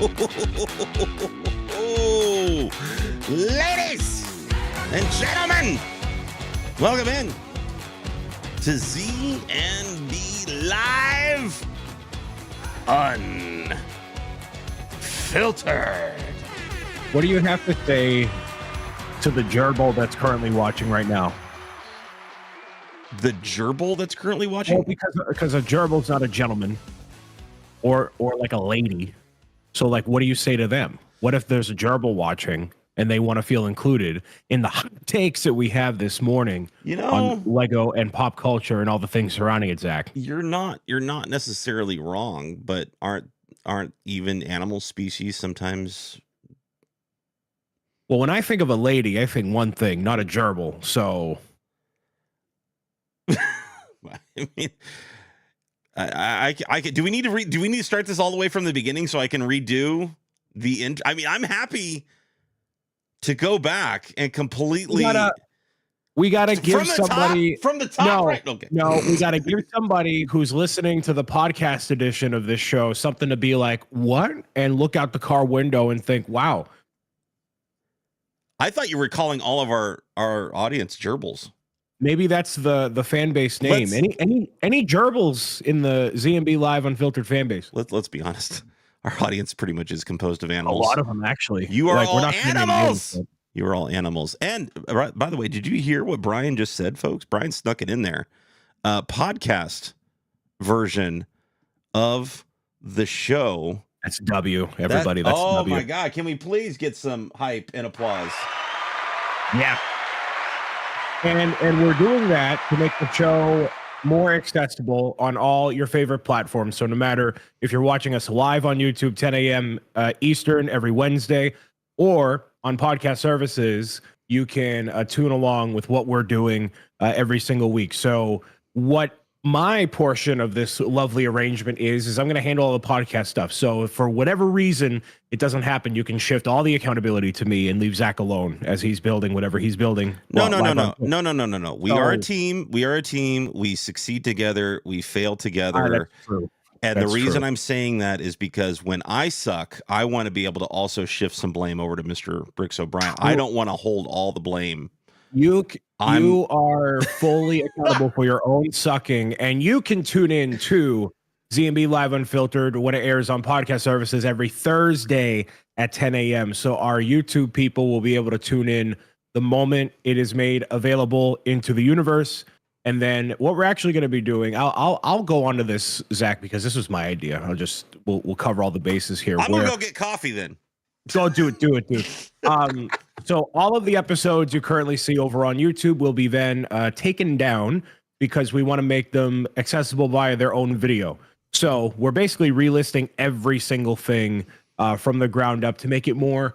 Ladies and gentlemen, welcome in to ZNB Live Unfiltered. What do you have to say to the gerbil that's currently watching right now? The gerbil that's currently watching? Well, because a gerbil's not a gentleman or like a lady. So, like, what do you say to them? What if there's a gerbil watching and they want to feel included in the hot takes that we have this morning, on Lego and pop culture and all the things surrounding it, Zach? You're not necessarily wrong, but aren't even animal species sometimes? Well, when I think of a lady, I think one thing, not a gerbil. So, I mean, I can. Do we need to start this all the way from the beginning so I can redo the end? I mean, I'm happy to go back and completely. We gotta give somebody from the top. No, right? Okay. No, we gotta give somebody who's listening to the podcast edition of this show something to be like, what? And look out the car window and think, wow. I thought you were calling all of our audience gerbils. Maybe that's the fan base name. Any gerbils in the ZNB Live Unfiltered fan base? Let's be honest. Our audience pretty much is composed of animals. A lot of them, actually. You are all animals. You are all animals. And by the way, did you hear what Brian just said, folks? Brian snuck it in there. Podcast version of the show. That's W, everybody. That's W. Oh my God. Can we please get some hype and applause? Yeah. And we're doing that to make the show more accessible on all your favorite platforms. So no matter if you're watching us live on YouTube, 10 a.m. Eastern every Wednesday, or on podcast services, you can tune along with what we're doing every single week. So what my portion of this lovely arrangement is I'm going to handle all the podcast stuff. So if for whatever reason it doesn't happen, you can shift all the accountability to me and leave Zach alone as he's building whatever he's building. No. We are a team. We are a team. We succeed together. We fail together. That's true. And the reason I'm saying that is because when I suck, I want to be able to also shift some blame over to Mr. Bricks O'Brien. I don't want to hold all the blame. You are fully accountable for your own sucking, and you can tune in to ZNB Live Unfiltered when it airs on podcast services every Thursday at 10 a.m. So our YouTube people will be able to tune in the moment it is made available into the universe. And then what we're actually going to be doing, I'll go on to this, Zach, because this was my idea. We'll cover all the bases here. I'm gonna go get coffee then. So do it, dude. So all of the episodes you currently see over on YouTube will be then taken down because we want to make them accessible via their own video. So we're basically relisting every single thing from the ground up to make it more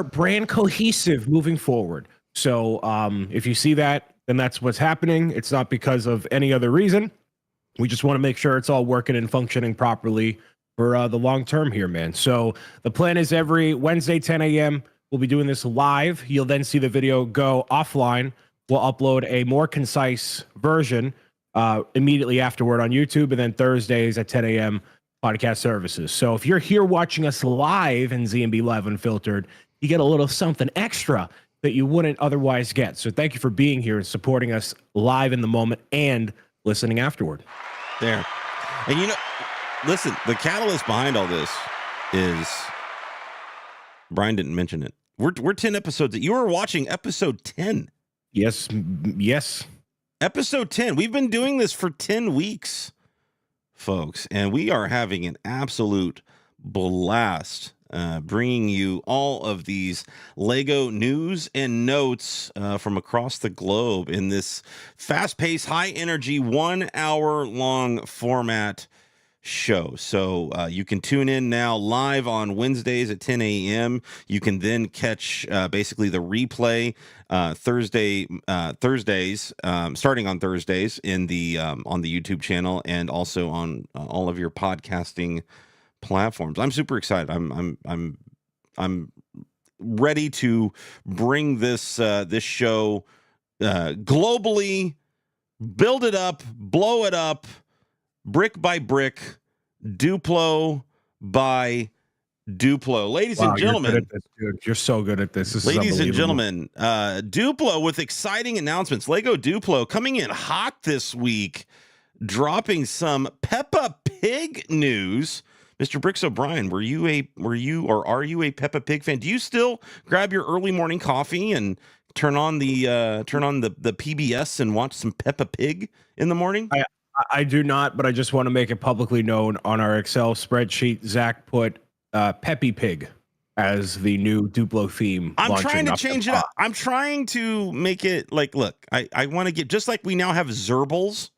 brand cohesive moving forward. So if you see that, then that's what's happening. It's not because of any other reason. We just want to make sure it's all working and functioning properly for the long term here, man. So the plan is every Wednesday, 10 a.m., we'll be doing this live. You'll then see the video go offline. We'll upload a more concise version immediately afterward on YouTube, and then Thursdays at 10 a.m. podcast services. So if you're here watching us live in ZNB Live Unfiltered, you get a little something extra that you wouldn't otherwise get. So thank you for being here and supporting us live in the moment and listening afterward. There. And listen, the catalyst behind all this is Brian didn't mention it. We're 10 episodes. You were watching episode 10. Yes. Episode 10. We've been doing this for 10 weeks, folks, and we are having an absolute blast bringing you all of these Lego news and notes from across the globe in this fast-paced, high-energy, 1 hour long format show. So you can tune in now live on Wednesdays at 10 a.m. You can then catch basically the replay Thursdays, starting on Thursdays in the on the YouTube channel and also on all of your podcasting platforms. I'm super excited. I'm ready to bring this this show globally, build it up, blow it up, brick by brick, Duplo by Duplo. Ladies Wow, and you're good gentlemen. at this, dude. You're so good at this. This is Ladies and unbelievable. gentlemen, Duplo with exciting announcements. Lego Duplo coming in hot this week, dropping some Peppa Pig news. Mr. Bricks O'Brien, are you a Peppa Pig fan? Do you still grab your early morning coffee and turn on the PBS and watch some Peppa Pig in the morning? I do not, but I just want to make it publicly known on our Excel spreadsheet. Zach put Peppy Pig as the new Duplo theme. I'm trying to change it up. I'm trying to make it like, look, I want to get, just like we now have Zerbles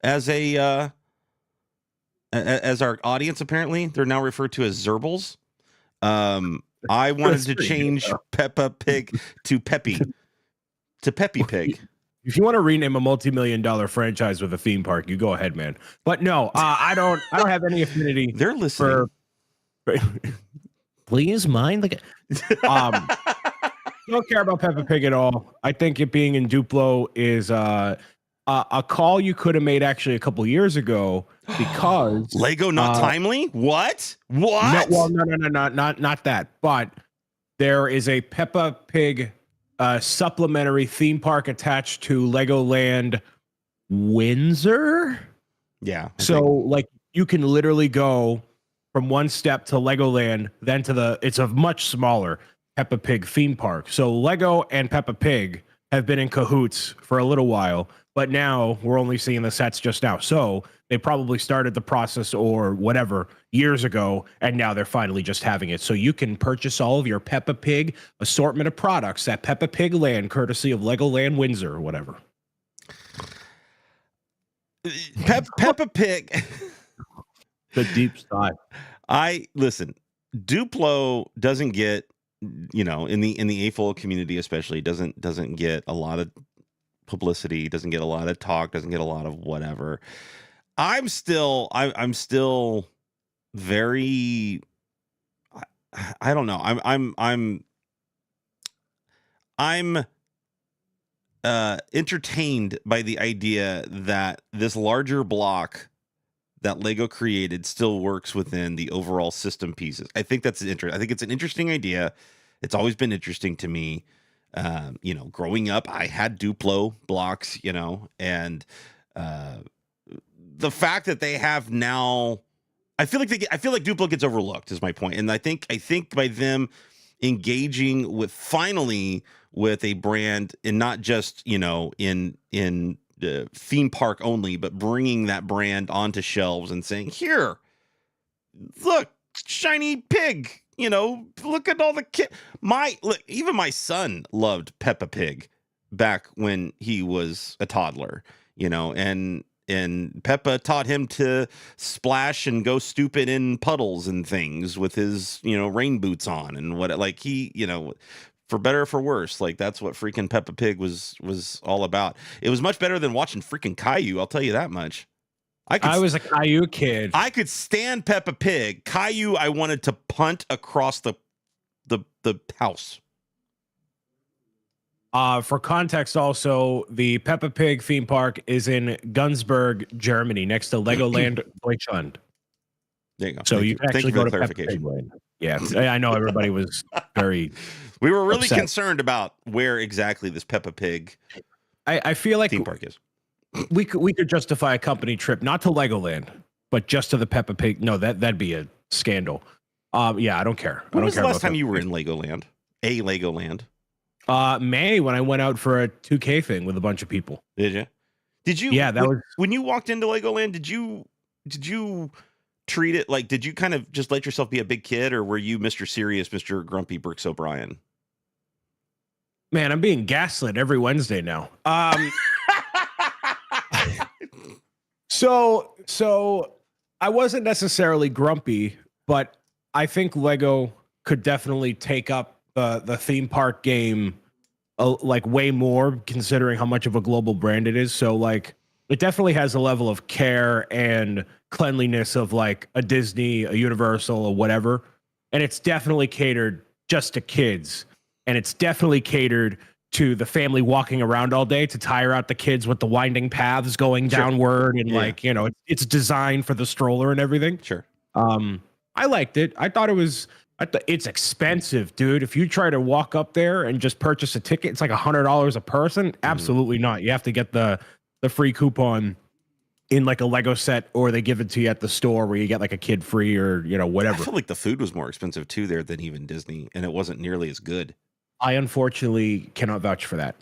as a as our audience. Apparently, they're now referred to as Zerbles. I wanted to change Peppa Pig to Peppy Pig. If you want to rename a multi-million-dollar franchise with a theme park, you go ahead, man. But no, I don't have any affinity. They're listening. Please mind the. Don't care about Peppa Pig at all. I think it being in Duplo is a call you could have made actually a couple years ago because Lego not timely. What? No, well, no, not that. But there is a Peppa Pig supplementary theme park attached to Legoland Windsor. Yeah. So like you can literally go from one step to Legoland, then to it's a much smaller Peppa Pig theme park. So Lego and Peppa Pig have been in cahoots for a little while, but now we're only seeing the sets just now. So they probably started the process or whatever years ago, and now they're finally just having it. So you can purchase all of your Peppa Pig assortment of products at Peppa Pig Land, courtesy of Legoland Windsor or whatever. Peppa Pig. The deep sigh. Listen, Duplo doesn't get, in the AFOL community especially, doesn't get a lot of publicity, doesn't get a lot of talk, doesn't get a lot of whatever. I'm still very, I don't know. I'm entertained by the idea that this larger block that Lego created still works within the overall system pieces. I think that's interesting. I think it's an interesting idea. It's always been interesting to me. Growing up, I had Duplo blocks, and the fact that they have now, I feel like Duplo gets overlooked is my point. And I think by them engaging finally with a brand, and not just, in the theme park only, but bringing that brand onto shelves and saying, here, look, shiny pig, look at all the even my son loved Peppa Pig back when he was a toddler, and Peppa taught him to splash and go stupid in puddles and things with his, rain boots on, and for better or for worse, like that's what freaking Peppa Pig was all about. It was much better than watching freaking Caillou, I'll tell you that much. I was a Caillou kid. I could stand Peppa Pig. Caillou, I wanted to punt across the house. For context, also, the Peppa Pig theme park is in Günzburg, Germany, next to Legoland Deutschland. There you go. So you can actually go to Peppa Pig Land. Yeah, I know everybody was very. We were really upset. concerned about where exactly this Peppa Pig. I feel like theme park is. We could justify a company trip, not to Legoland, but just to the Peppa Pig. No, that'd be a scandal. Yeah, I don't care. When was the last time you were in Legoland? A Legoland? May, when I went out for a 2K thing with a bunch of people. Did you? Yeah, that was when you walked into Legoland. Did you treat it like? Did you kind of just let yourself be a big kid, or were you Mr. Serious, Mr. Grumpy Bricks O'Brien? Man, I'm being gaslit every Wednesday now. So I wasn't necessarily grumpy, but I think Lego could definitely take up the theme park game like way more, considering how much of a global brand it is. So like it definitely has a level of care and cleanliness of like a Disney, a Universal, or whatever. And it's definitely catered just to kids. And it's definitely catered to the family walking around all day to tire out the kids with the winding paths going downward. And it's designed for the stroller and everything. Sure. I liked it. I thought it was It's expensive, dude. If you try to walk up there and just purchase a ticket, it's like $100 a person. Absolutely not. You have to get the free coupon in like a Lego set, or they give it to you at the store where you get like a kid free, or I whatever. feel like the food was more expensive too there than even Disney, and it wasn't nearly as good. I unfortunately cannot vouch for that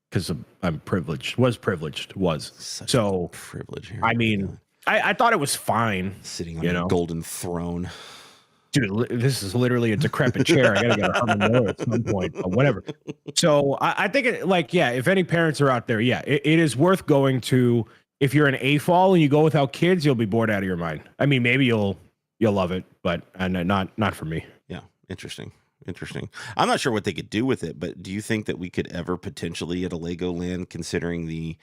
because I'm privileged. Was privileged. Such So a privilege here. I mean, I thought it was fine. Sitting on a golden throne. Dude, this is literally a decrepit chair. I gotta get a Herman Miller at some point, but whatever. So I think if any parents are out there, it is worth going to. If you're an AFOL and you go without kids, you'll be bored out of your mind. I mean, maybe you'll love it, but not for me. Yeah, interesting. I'm not sure what they could do with it, but do you think that we could ever potentially at a Legoland, considering the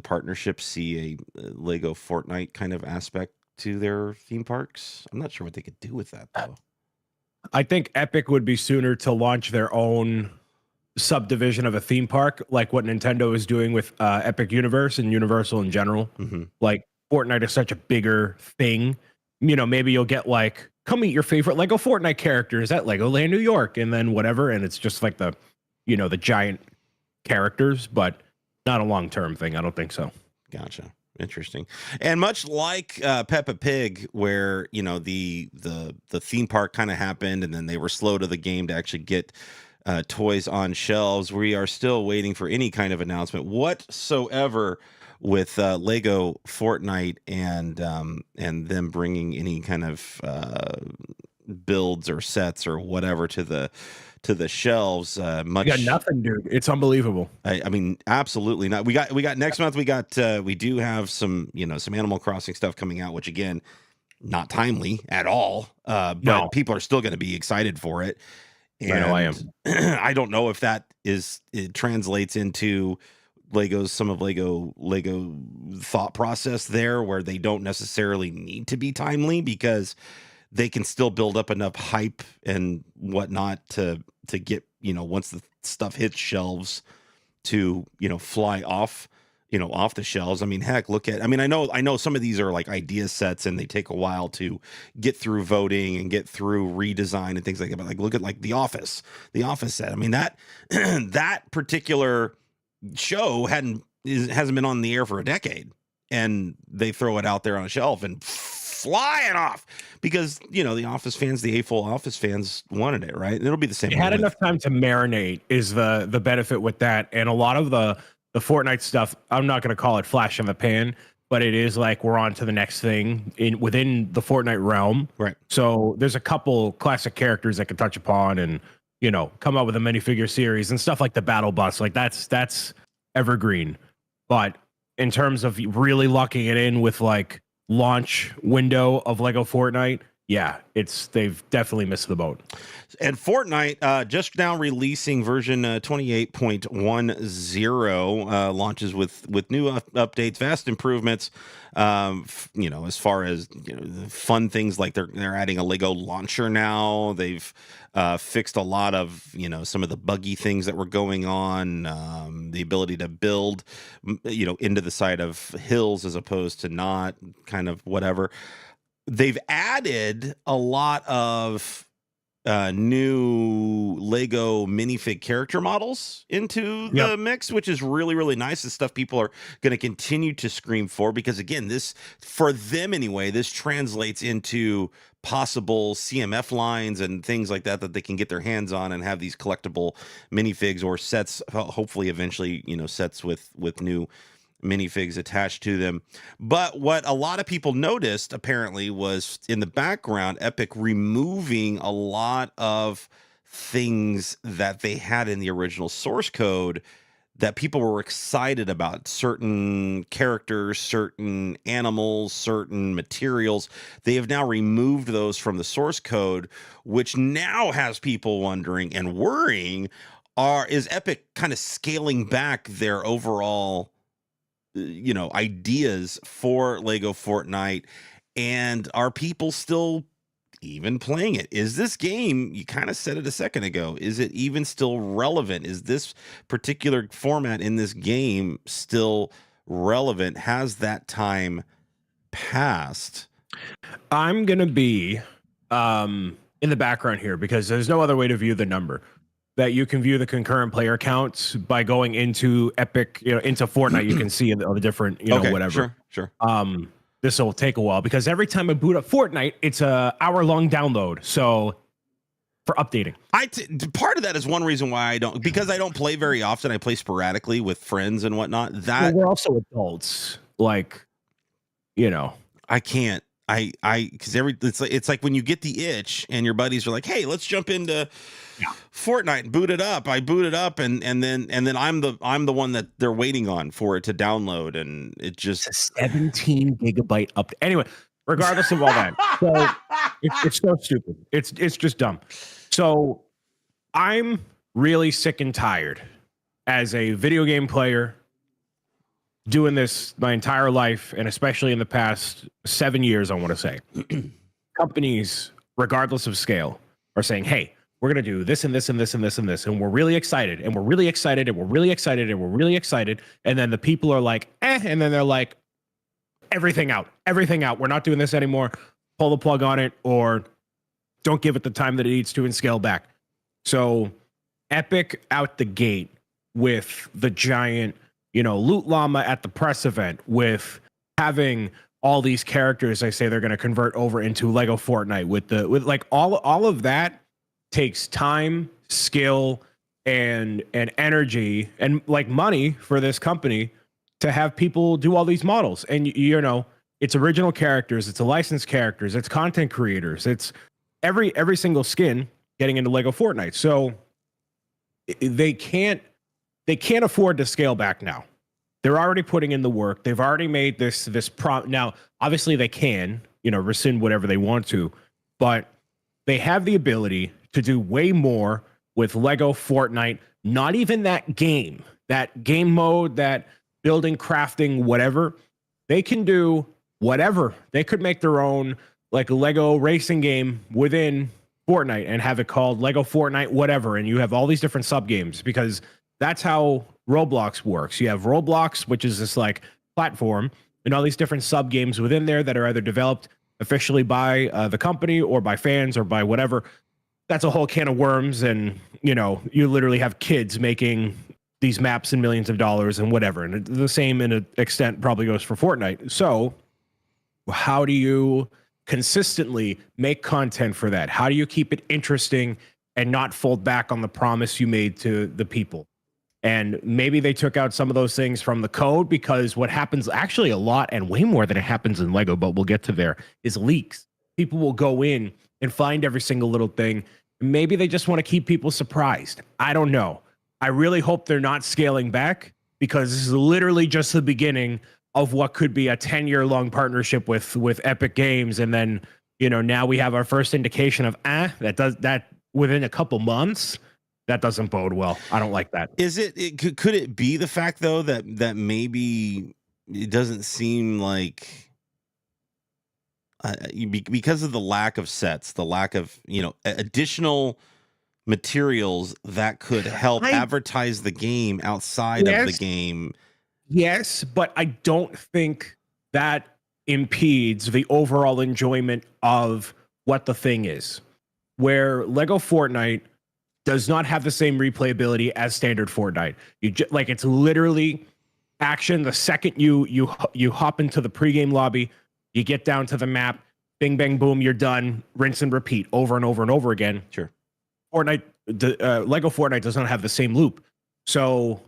partnership, see a Lego Fortnite kind of aspect to their theme parks? I'm not sure what they could do with that though. I think Epic would be sooner to launch their own subdivision of a theme park, like what Nintendo is doing with Epic Universe and Universal in general. Like Fortnite is such a bigger thing. Maybe you'll get like, come meet your favorite Lego Fortnite characters at Legoland New York, and then whatever, and it's just like the giant characters, but not a long-term thing. I don't think so. Gotcha. Interesting. And much like Peppa Pig, where the theme park kind of happened, and then they were slow to the game to actually get toys on shelves, we are still waiting for any kind of announcement whatsoever with Lego Fortnite and them bringing any kind of builds or sets or whatever to the shelves. You got nothing, dude. It's unbelievable. I mean, absolutely not. We got next month. We do have some some Animal Crossing stuff coming out, which again, not timely at all. But people are still going to be excited for it. And I know I am. I don't know if it translates into some of Lego thought process there, where they don't necessarily need to be timely because they can still build up enough hype and whatnot to get once the stuff hits shelves to fly off off the shelves. I mean, heck, I know some of these are like idea sets and they take a while to get through voting and get through redesign and things like that. But like, look at like the Office set. I mean, that that particular show hasn't been on the air for a decade, and they throw it out there on a shelf and flying off because the Office fans, the A-full Office fans wanted it, right? And it'll be the same. It had enough time to marinate is the benefit with that, and a lot of the Fortnite stuff, I'm not going to call it flash in the pan, but it is like we're on to the next thing within the Fortnite realm. Right. So there's a couple classic characters that can touch upon and come up with a minifigure series and stuff like the Battle Bus. Like that's evergreen. But in terms of really locking it in with like launch window of Lego Fortnite, they've definitely missed the boat. And Fortnite just now releasing version 28.10 launches with new updates, vast improvements. As far as the fun things, like they're adding a Lego launcher now. They've fixed a lot of some of the buggy things that were going on. The ability to build into the side of hills as opposed to not, kind of whatever. They've added a lot of new Lego minifig character models into the mix, which is really, really nice. The stuff people are going to continue to scream for, because again, this, for them anyway, this translates into possible CMF lines and things like that they can get their hands on and have these collectible minifigs or sets, hopefully eventually, sets with new minifigs attached to them. But what a lot of people noticed apparently was in the background, Epic removing a lot of things that they had in the original source code that people were excited about. Certain characters, certain animals, certain materials. They have now removed those from the source code, which now has people wondering and worrying, is Epic kind of scaling back their overall ideas for Lego Fortnite, and are people still even playing it? Is this game, you kind of said it a second ago, is it even still relevant? Is this particular format in this game still relevant? Has that time passed? I'm gonna be in the background here, because there's no other way to view the number. That you can view the concurrent player counts by going into Epic, into Fortnite. You can see all the different, Okay, whatever. sure. This will take a while because every time I boot up Fortnite, it's a hour-long download. So for updating, part of that is one reason why because I don't play very often. I play sporadically with friends and whatnot. That we're also adults, like, I can't. Because it's like when you get the itch and your buddies are like, "Hey, let's jump into Fortnite and boot it up." I boot it up, and then I'm the one that they're waiting on for it to download, and it just it's a 17 gigabyte up. Anyway, regardless of all that, so it's so stupid. It's just dumb. So I'm really sick and tired as a video game player, doing this my entire life, and especially in the past 7 years, I want to say. Companies, regardless of scale, are saying, hey, we're going to do this and this and this and this and this, and we're really excited, and we're really excited, and we're really excited, and we're really excited. And then the people are like, and then they're like, everything out. We're not doing this anymore. Pull the plug on it, or don't give it the time that it needs to and scale back. So Epic out the gate with the giant loot llama at the press event, with having all these characters they say they're going to convert over into LEGO Fortnite, with like all of that takes time, skill, and energy, and like money for this company to have people do all these models. And it's original characters, it's licensed characters, it's content creators, it's every single skin getting into LEGO Fortnite. So they can't afford to scale back now. They're already putting in the work. They've already made this now. Obviously, they can rescind whatever they want to, but they have the ability to do way more with LEGO Fortnite. Not even that game mode, that building, crafting, whatever. They can do whatever. They could make their own like a LEGO racing game within Fortnite and have it called LEGO Fortnite whatever, and you have all these different sub games, because that's how Roblox works. You have Roblox, which is this like platform, and all these different sub games within there that are either developed officially by the company or by fans or by whatever. That's a whole can of worms, and you literally have kids making these maps and millions of dollars and whatever. And the same in an extent probably goes for Fortnite. So how do you consistently make content for that? How do you keep it interesting and not fold back on the promise you made to the people? And maybe they took out some of those things from the code, because what happens actually a lot, and way more than it happens in LEGO, but we'll get to there, is leaks. People will go in and find every single little thing. Maybe they just want to keep people surprised. I don't know. I really hope they're not scaling back, because this is literally just the beginning of what could be a 10-year-long partnership with Epic Games. And then, now we have our first indication of that within a couple months. That doesn't bode well. I don't like that. Could it be the fact though that maybe it doesn't seem like because of the lack of sets, the lack of additional materials that could help advertise the game outside of the game? Yes, but I don't think that impedes the overall enjoyment of what the thing is. Where LEGO Fortnite does not have the same replayability as standard Fortnite. It's literally action. The second you hop into the pregame lobby, you get down to the map, bing, bang, boom, you're done. Rinse and repeat over and over and over again. Sure. LEGO Fortnite does not have the same loop. So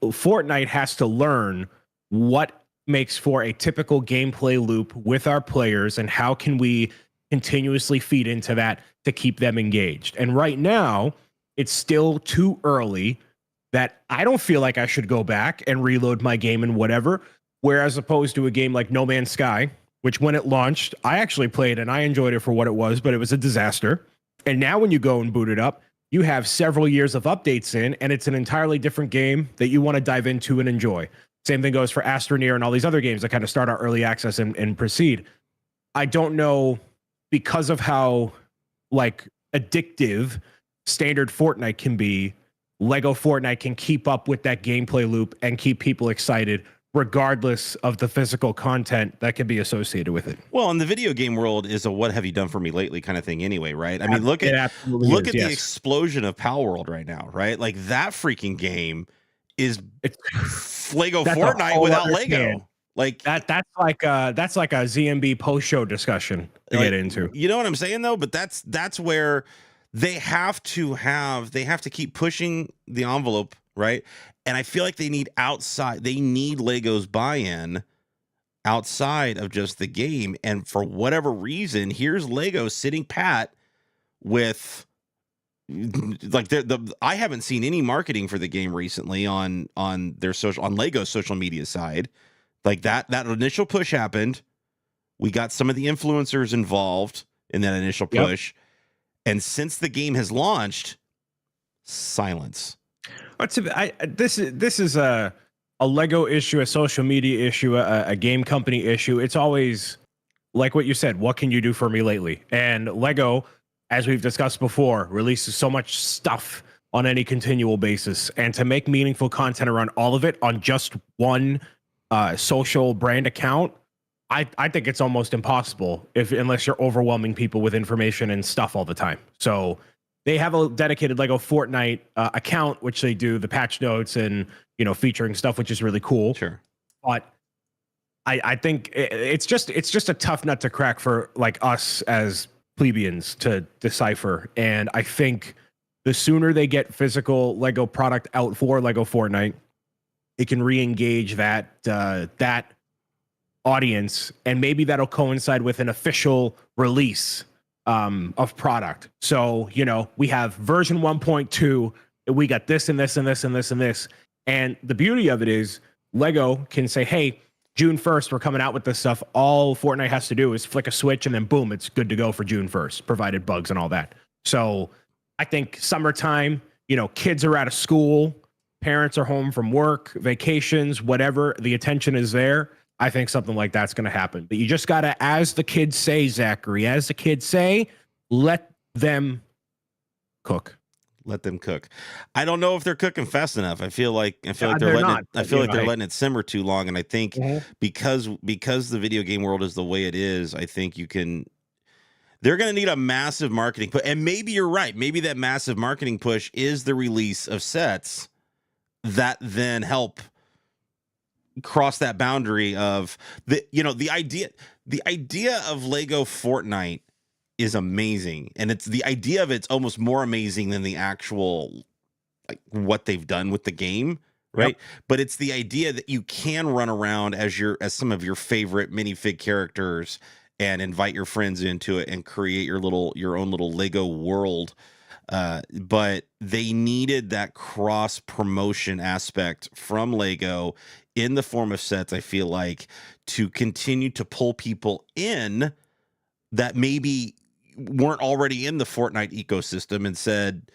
Fortnite has to learn what makes for a typical gameplay loop with our players, and how can we continuously feed into that to keep them engaged. And right now, it's still too early that I don't feel like I should go back and reload my game and whatever. Whereas opposed to a game like No Man's Sky, which when it launched, I actually played and I enjoyed it for what it was, but it was a disaster. And now when you go and boot it up, you have several years of updates in, and it's an entirely different game that you want to dive into and enjoy. Same thing goes for Astroneer and all these other games that kind of start out early access and proceed. I don't know, because of how addictive standard Fortnite can be, LEGO Fortnite can keep up with that gameplay loop and keep people excited, regardless of the physical content that can be associated with it. Well, in the video game world is a what have you done for me lately kind of thing anyway, right? I mean, look It at absolutely is, the yes. explosion of Pal World right now, right? Like that freaking game is Lego That's a Fortnite whole without other Lego. can. Like that's like a ZMB post-show discussion to get into. You know what I'm saying though? But that's where they have to keep pushing the envelope, right? And I feel like they need Lego's buy-in outside of just the game. And for whatever reason, here's Lego sitting pat with like I haven't seen any marketing for the game recently on Lego's social media side. Like that initial push happened. We got some of the influencers involved in that initial push. Yep. And since the game has launched, silence. This is a Lego issue, a social media issue, a game company issue. It's always like what you said, what can you do for me lately? And Lego, as we've discussed before, releases so much stuff on any continual basis. And to make meaningful content around all of it on just one social brand account, I think it's almost impossible unless you're overwhelming people with information and stuff all the time. So they have a dedicated Lego Fortnite account, which they do the patch notes and, featuring stuff, which is really cool. Sure. But I think it's just a tough nut to crack for like us as plebeians to decipher. And I think the sooner they get physical Lego product out for Lego Fortnite, it can re-engage that audience, and maybe that'll coincide with an official release of product. So, we have version 1.2, we got this and this and this and this and this. And the beauty of it is Lego can say, hey, June 1st, we're coming out with this stuff. All Fortnite has to do is flick a switch and then boom, it's good to go for June 1st, provided bugs and all that. So I think summertime, kids are out of school, parents are home from work, vacations, whatever, the attention is there. I think something like that's going to happen. But you just got to, as the kids say, Zachary, let them cook. Let them cook. I don't know if they're cooking fast enough. I feel like they're letting it simmer too long. And I think because the video game world is the way it is, I think they're going to need a massive marketing push. And maybe you're right. Maybe that massive marketing push is the release of sets that then help cross that boundary of the idea of Lego Fortnite is amazing, and it's the idea of it's almost more amazing than the actual like what they've done with the game, right? Yep. But it's the idea that you can run around as some of your favorite minifig characters and invite your friends into it and create your own little Lego world. But they needed that cross promotion aspect from Lego in the form of sets, I feel like, to continue to pull people in that maybe weren't already in the Fortnite ecosystem and said,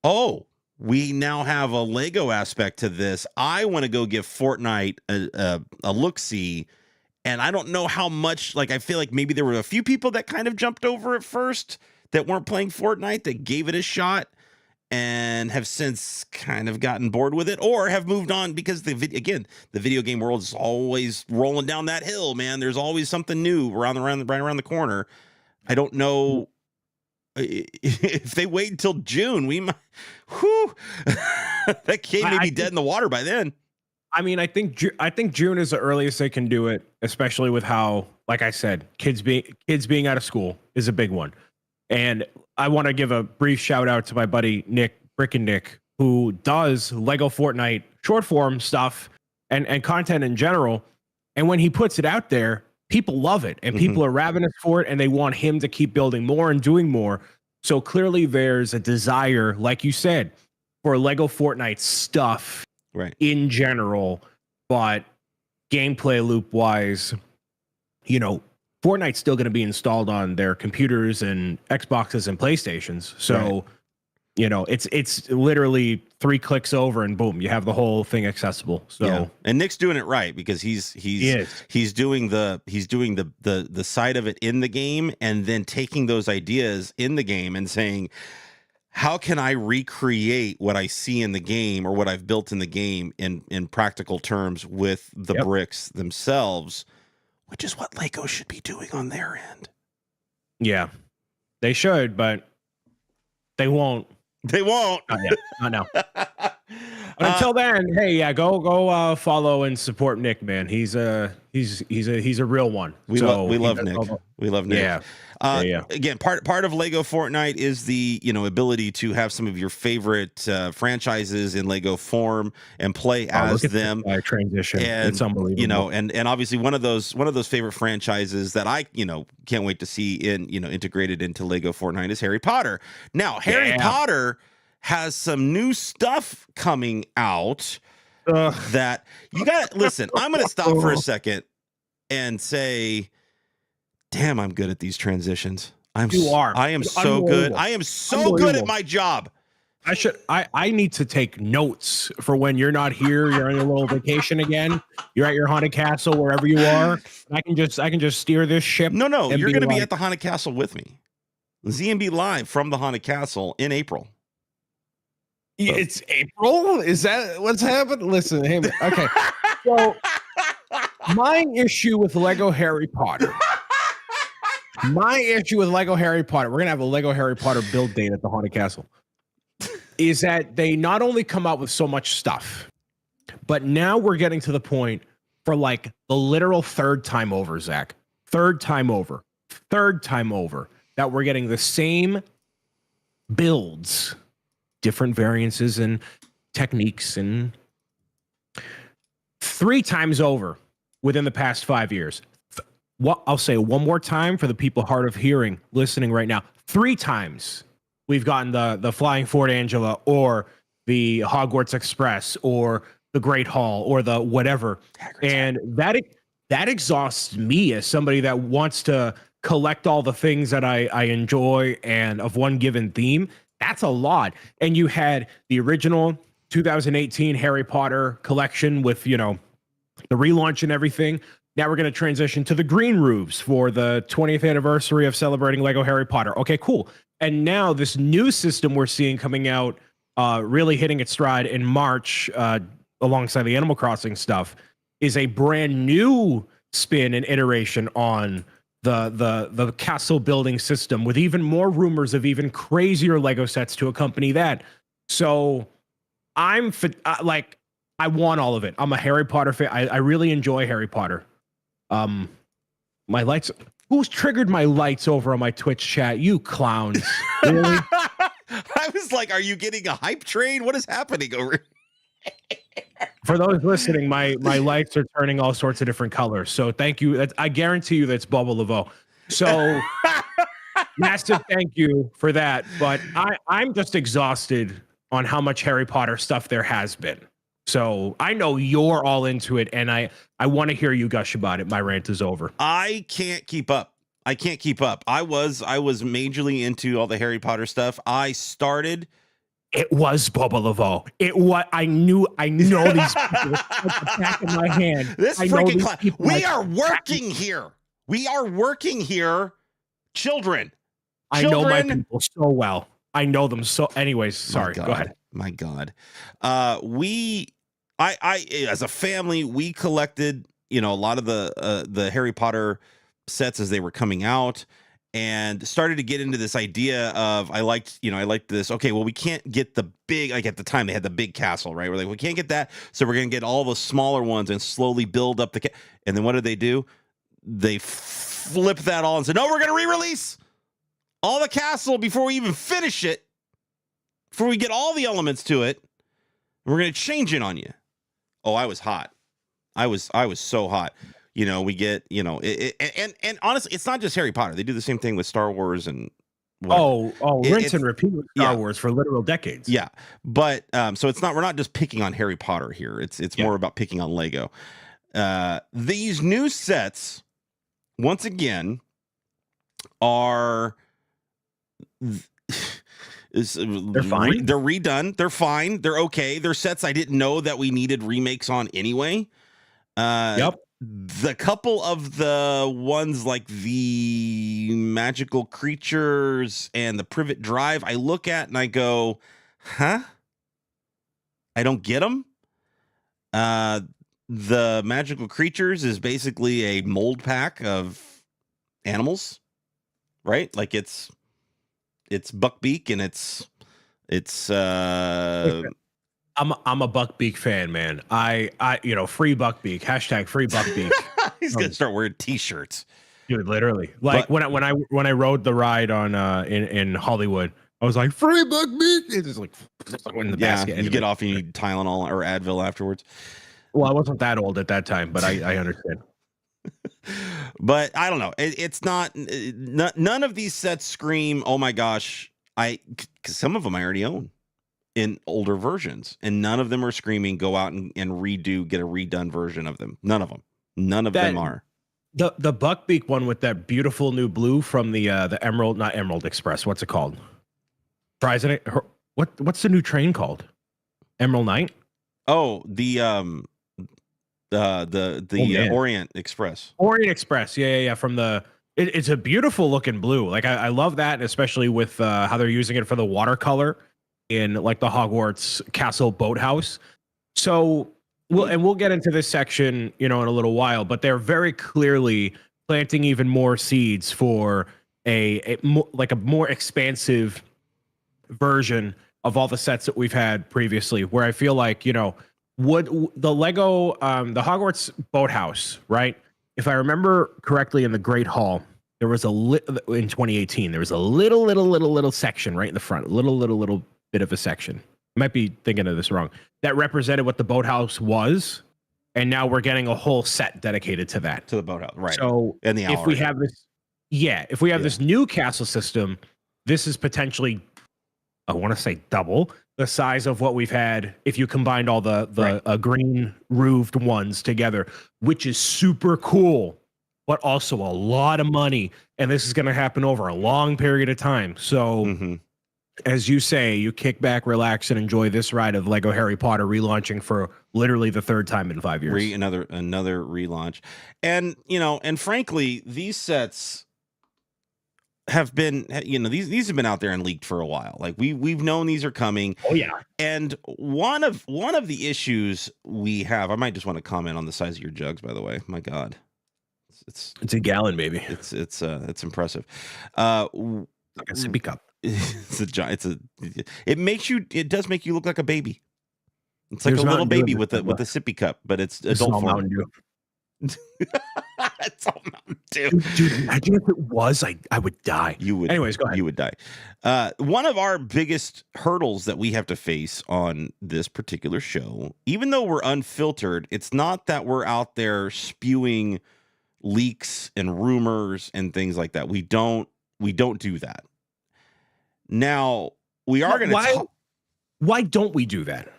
oh, we now have a Lego aspect to this. I want to go give Fortnite a look-see. And I don't know how much, like, I feel like maybe there were a few people that kind of jumped over at first that weren't playing Fortnite that gave it a shot and have since kind of gotten bored with it or have moved on because the video game world is always rolling down that hill, man. There's always something new right around the corner. I don't know if they wait until June, we might, that game may be dead in the water by then. I mean, I think June is the earliest they can do it, especially with how, like I said, kids being out of school is a big one. And I want to give a brief shout out to my buddy Nick Nick, who does Lego Fortnite short form stuff and content in general. And when he puts it out there, people love it and people are ravenous for it and they want him to keep building more and doing more. So clearly there's a desire, like you said, for Lego Fortnite stuff in general, but gameplay loop wise, Fortnite's still going to be installed on their computers and Xboxes and PlayStations. So, it's literally 3 clicks over and boom, you have the whole thing accessible. So, and Nick's doing it right because he's doing the side of it in the game and then taking those ideas in the game and saying, how can I recreate what I see in the game or what I've built in the game in practical terms with the bricks themselves, which is what LEGO should be doing on their end. Yeah, they should, but they won't. They won't. Not now. But until then, hey, go follow and support Nick, man. He's a real one. We love Nick. We love Nick. Yeah. Again, part of LEGO Fortnite is the ability to have some of your favorite franchises in LEGO form and play as them. Transition. And it's unbelievable. And obviously one of those favorite franchises that I can't wait to see integrated into LEGO Fortnite is Harry Potter. Now, Harry Potter has some new stuff coming out that you got. Listen, I'm going to stop for a second and say, damn, I'm good at these transitions. I am so good. I am so good at my job. I need to take notes for when you're not here. You're on your little vacation again. You're at your haunted castle, wherever you are. I can just steer this ship. No, you're going to be at the haunted castle with me. ZMB live from the haunted castle in April. It's April? Is that what's happened? Listen, hey, okay. So my issue with LEGO Harry Potter. We're gonna have a LEGO Harry Potter build date at the haunted castle. Is that they not only come out with so much stuff, but now we're getting to the point for like the literal third time over, Zach. Third time over that we're getting the same builds, different variances and techniques, and 3 times over within the past 5 years. What I'll say one more time for the people hard of hearing listening right now. 3 times we've gotten the Flying Fort Angela or the Hogwarts Express or the Great Hall or the whatever. And that exhausts me as somebody that wants to collect all the things that I enjoy and of one given theme. That's a lot. And you had the original 2018 Harry Potter collection with, the relaunch and everything. Now we're going to transition to the green roofs for the 20th anniversary of celebrating LEGO Harry Potter. Okay, cool. And now this new system we're seeing coming out, really hitting its stride in March, alongside the Animal Crossing stuff, is a brand new spin and iteration on the castle building system, with even more rumors of even crazier LEGO sets to accompany that. So I want all of it. I'm a Harry Potter fan. I really enjoy Harry Potter. My lights. Who's triggered my lights over on my Twitch chat? You clowns. Really? I was like, are you getting a hype train? What is happening over here? For those listening, my lights are turning all sorts of different colors. So thank you. I guarantee you that's Bubble Laveau. So massive thank you for that. But I'm just exhausted on how much Harry Potter stuff there has been. So I know you're all into it, and I want to hear you gush about it. My rant is over. I can't keep up. I was majorly into all the Harry Potter stuff. I started. It was Bubba Laveau. I know these people at the back of my hand. This freaking class. We are working here. We are working here. Children. I know my people so well. I know them so. Anyways, sorry. Go ahead. My God. I as a family, we collected, a lot of the Harry Potter sets as they were coming out, and started to get into this idea of I liked this. Okay, well, we can't get the big, like at the time they had the big castle, right? We're like, we can't get that, so we're gonna get all the smaller ones and slowly build up the. And then what did they do? They flipped that all and said, no, we're gonna re-release all the castle before we even finish it, before we get all the elements to it. We're gonna change it on you. Oh, I was hot. I was so hot. We get, and honestly, it's not just Harry Potter. They do the same thing with Star Wars and whatever. Rinse and repeat with Star Wars for literal decades. Yeah. But so we're not just picking on Harry Potter here. It's more about picking on Lego. These new sets, once again, are they're fine. They're redone. They're fine. They're okay. They're sets I didn't know that we needed remakes on anyway. Yep. the couple of the ones like the magical creatures and the privet drive, I look at and I go, huh? I don't get them. The magical creatures is basically a mold pack of animals, right? Like it's Buckbeak and it's I'm a Buckbeak fan, man. I free Buckbeak, hashtag free Buckbeak. he's gonna start wearing t-shirts. Dude, literally. Like But- when I rode the ride on in Hollywood, I was like, free Buckbeak. It's just like in the basket. You get off and you need Tylenol or Advil afterwards. Well, I wasn't that old at that time, but I understand. But I don't know. It's not none of these sets scream, oh my gosh, because some of them I already own in older versions, and none of them are screaming, go out and get a redone version of them. None of them are. The Buckbeak one with that beautiful new blue from the Emerald, not Emerald Express. What's it called? What's the new train called? Emerald Knight? Oh, the Orient Express. Orient Express. Yeah. From it's a beautiful looking blue. Like I love that, especially with how they're using it for the watercolor in like the Hogwarts Castle boathouse. So we'll get into this section, in a little while, but they're very clearly planting even more seeds for a more expansive version of all the sets that we've had previously, where I feel like, would the Lego, the Hogwarts boathouse, right? If I remember correctly, in the Great Hall, there was in 2018, there was a little section right in the front, little bit of a section. I might be thinking of this wrong. That represented what the boathouse was, and now we're getting a whole set dedicated to that. To the boathouse, right? So and if we have this new castle system, this is potentially, I want to say, double the size of what we've had if you combined all the green roofed ones together, which is super cool, but also a lot of money. And this is going to happen over a long period of time. So as you say, you kick back, relax, and enjoy this ride of Lego Harry Potter relaunching for literally the third time in 5 years. Another relaunch. And, and frankly, these sets have been, these have been out there and leaked for a while. Like we've known these are coming. Oh yeah. And one of the issues we have, I might just want to comment on the size of your jugs, by the way. My God. It's a gallon, baby. It's impressive. Like a sippy cup. It does make you look like a baby. It's like a little baby with a sippy cup, but it's adult form. It's all Mountain Dew. Dude, imagine if it was, I would die. You would. Anyways, go ahead. You would die. One of our biggest hurdles that we have to face on this particular show, even though we're unfiltered, it's not that we're out there spewing leaks and rumors and things like that. We don't do that. Now, we are going to Why don't we do that?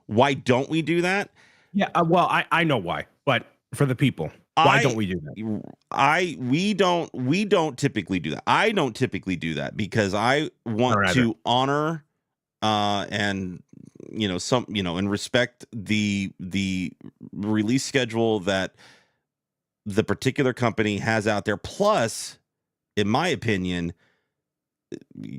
Why don't we do that? Yeah, well, I know why, but for the people, why don't we do that? We don't typically do that. I don't typically do that because I want to honor and and respect the release schedule that the particular company has out there. Plus, in my opinion,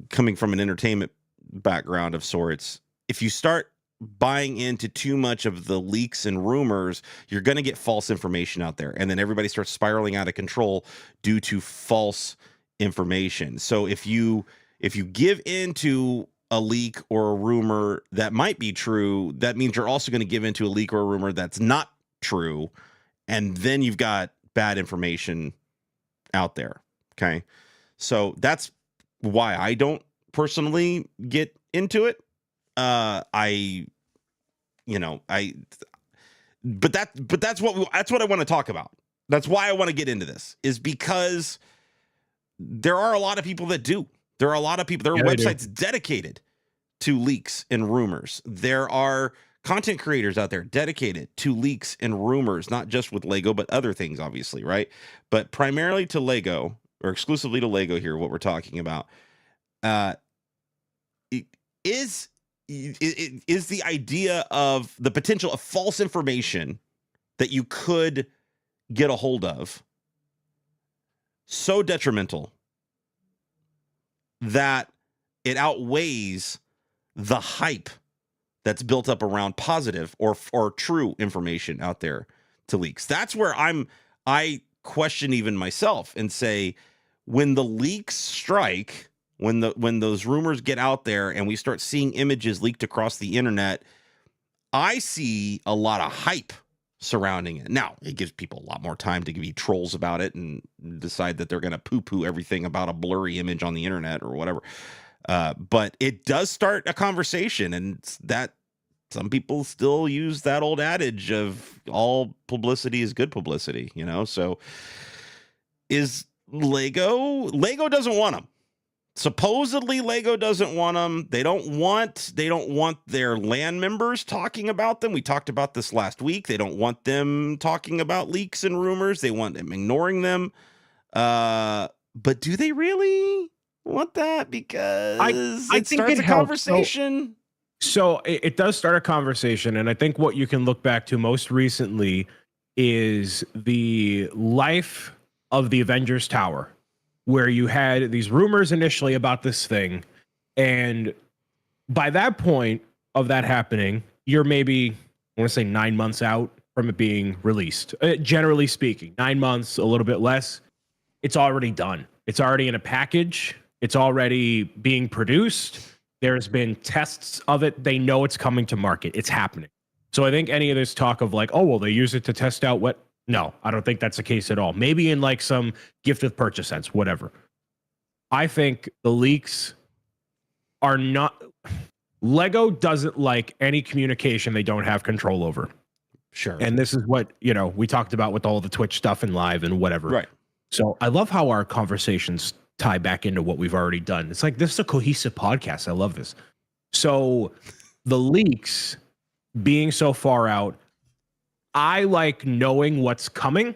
coming from an entertainment background of sorts, if you start buying into too much of the leaks and rumors, you're going to get false information out there, and then everybody starts spiraling out of control due to false information. So if you give into a leak or a rumor that might be true, that means you're also going to give into a leak or a rumor that's not true, and then you've got bad information out there. Okay, so that's why I don't personally get into it. But that's what I want to talk about. That's why I want to get into this, is because there are a lot of people that do. There are a lot of people. There are websites dedicated to leaks and rumors. There are content creators out there dedicated to leaks and rumors, not just with Lego, but other things, obviously, right? But primarily to Lego, or exclusively to Lego here, what we're talking about is the idea of the potential of false information that you could get a hold of so detrimental that it outweighs the hype that's built up around positive or true information out there to leaks. That's where I question even myself and say, when the leaks strike, when those rumors get out there and we start seeing images leaked across the internet, I see a lot of hype surrounding it. Now, it gives people a lot more time to be trolls about it and decide that they're going to poo-poo everything about a blurry image on the internet or whatever. But it does start a conversation, and that some people still use that old adage of all publicity is good publicity, you know? So is Lego doesn't want them. Supposedly Lego doesn't want them. They don't want their LAN members talking about them. We talked about this last week. They don't want them talking about leaks and rumors. They want them ignoring them. But do they really want that? Because I it think starts it a helps. conversation. So it does start a conversation, and I think what you can look back to most recently is the life of the Avengers Tower, where you had these rumors initially about this thing, and by that point of that happening, you're maybe, I want to say 9 months out from it being released. Generally speaking, 9 months, a little bit less. It's already done. It's already in a package. It's already being produced. There's been tests of it. They know it's coming to market. It's happening. So I think any of this talk of like, oh, well, they use it to test out what? No, I don't think that's the case at all. Maybe in like some gift with purchase sense, whatever. I think the leaks are not... Lego doesn't like any communication they don't have control over. Sure. And this is what, we talked about with all the Twitch stuff and live and whatever. Right. So I love how our conversations tie back into what we've already done. It's like, this is a cohesive podcast. I love this. So the leaks being so far out, I like knowing what's coming,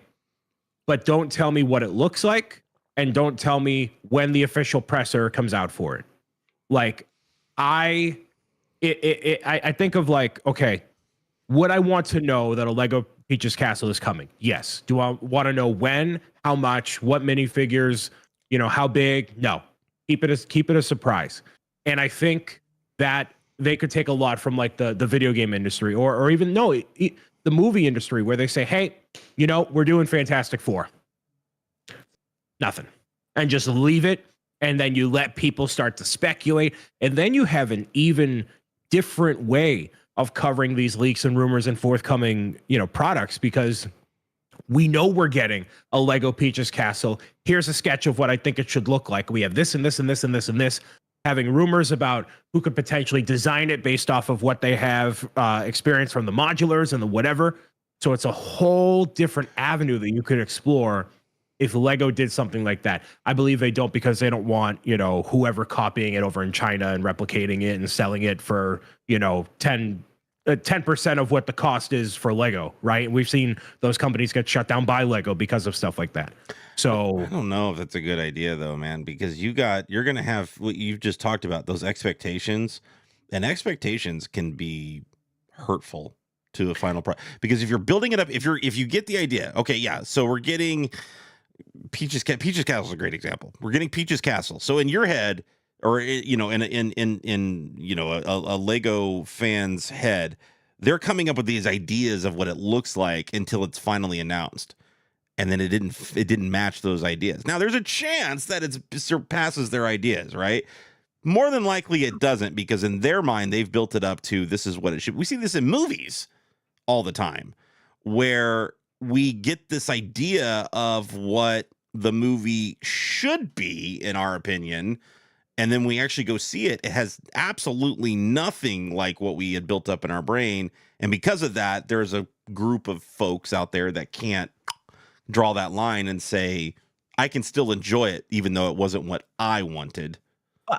but don't tell me what it looks like, and don't tell me when the official presser comes out for it. Like, I think of like, okay, would I want to know that a Lego Peach's Castle is coming? Yes. Do I want to know when, how much, what minifigures, how big? No. Keep it a surprise. And I think that they could take a lot from like the video game industry or even the movie industry, where they say, hey, we're doing Fantastic Four. Nothing. And just leave it. And then you let people start to speculate. And then you have an even different way of covering these leaks and rumors and forthcoming, products, because we know we're getting a Lego Peach's Castle. Here's a sketch of what I think it should look like. We have this and this and this and this and this. Having rumors about who could potentially design it based off of what they have experience from the modulars and the whatever. So it's a whole different avenue that you could explore if Lego did something like that. I believe they don't, because they don't want, whoever copying it over in China and replicating it and selling it for, 10% of what the cost is for Lego, right? And we've seen those companies get shut down by Lego because of stuff like that. So I don't know if that's a good idea though, man, because you're going to have what you've just talked about, those expectations, and expectations can be hurtful to a final product. Because if you're building it up, if you get the idea, okay, yeah, so we're getting Peach's Castle is a great example. We're getting Peach's Castle. So in your head, or in a Lego fan's head, they're coming up with these ideas of what it looks like until it's finally announced, and then it didn't match those ideas. Now there's a chance that it surpasses their ideas, right? More than likely it doesn't, because in their mind they've built it up to this is what it should. We see this in movies all the time, where we get this idea of what the movie should be, in our opinion, and then we actually go see it. It has absolutely nothing like what we had built up in our brain. And because of that, there's a group of folks out there that can't draw that line and say, I can still enjoy it, even though it wasn't what I wanted.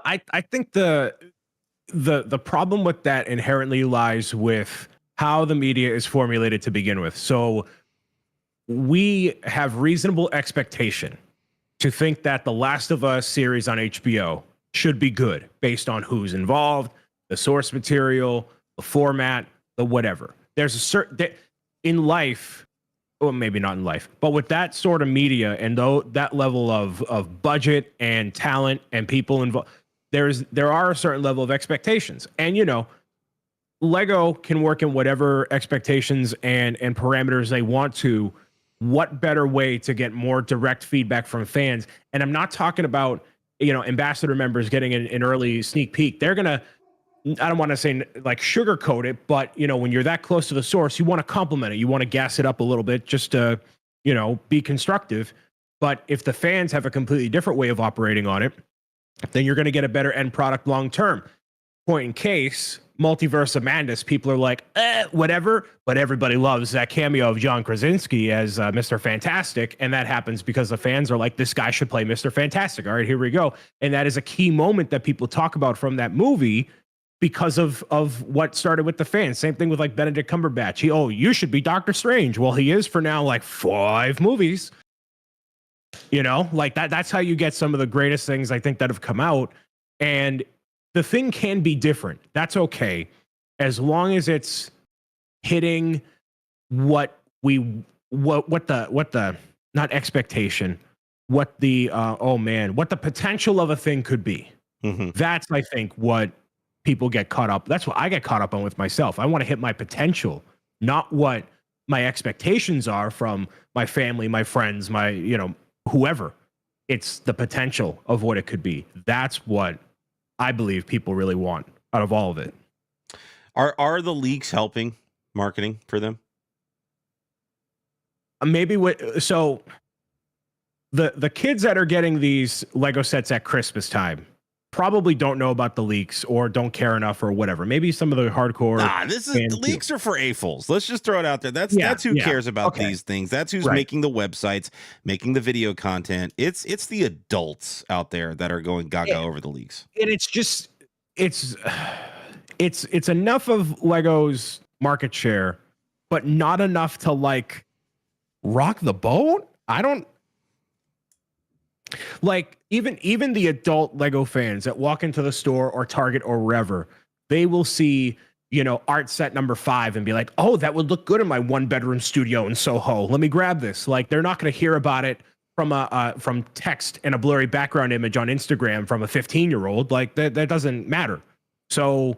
I think the problem with that inherently lies with how the media is formulated to begin with. So we have reasonable expectation to think that the Last of Us series on HBO should be good based on who's involved, the source material, the format, the whatever. There's a certain in life, well, maybe not in life, but with that sort of media and that level of budget and talent and people involved, there are a certain level of expectations. And Lego can work in whatever expectations and parameters they want to. What better way to get more direct feedback from fans? And I'm not talking about ambassador members getting an early sneak peek. They're gonna, I don't want to say like sugarcoat it, but when you're that close to the source, you want to compliment it. You want to gas it up a little bit just to, be constructive. But if the fans have a completely different way of operating on it, then you're going to get a better end product long term. Point in case, Multiverse of Madness, people are like, whatever, but everybody loves that cameo of John Krasinski as Mr. Fantastic, and that happens because the fans are like, this guy should play Mr. Fantastic. All right, here we go. And that is a key moment that people talk about from that movie because of what started with the fans. Same thing with like Benedict Cumberbatch. You should be Doctor Strange. Well, he is for now like 5 movies. Like that's how you get some of the greatest things I think that have come out. And the thing can be different. That's okay. As long as it's hitting what the not expectation, what the what the potential of a thing could be. Mm-hmm. That's, I think, what people get caught up. That's what I get caught up on with myself. I want to hit my potential, not what my expectations are from my family, my friends, my, whoever. It's the potential of what it could be. That's what I believe people really want out of all of it. Are the leaks helping marketing for them? Maybe so the kids that are getting these Lego sets at Christmas time probably don't know about the leaks or don't care enough or whatever. Maybe some of the hardcore. The leaks are for AFOLs. Let's just throw it out there. That's who cares about these things. That's who's making the websites, making the video content. It's the adults out there that are going gaga over the leaks. And it's just it's enough of Lego's market share, but not enough to like rock the boat. I don't like even the adult Lego fans that walk into the store or Target or wherever, they will see, art set number 5 and be like, oh, that would look good in my 1-bedroom studio in Soho. Let me grab this. Like, they're not going to hear about it from text and a blurry background image on Instagram from a 15-year-old. Like that doesn't matter. So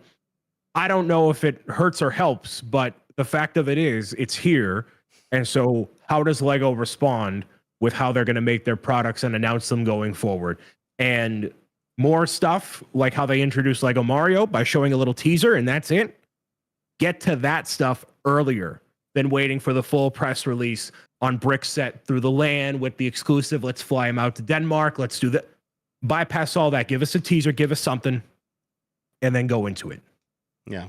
I don't know if it hurts or helps, but the fact of it is it's here. And so how does Lego respond with how they're going to make their products and announce them going forward? And more stuff like how they introduced Lego Mario by showing a little teaser and that's it. Get to that stuff earlier than waiting for the full press release on brick set through the land with the exclusive. Let's fly them out to Denmark. Let's do that. Bypass all that. Give us a teaser, give us something, and then go into it. Yeah.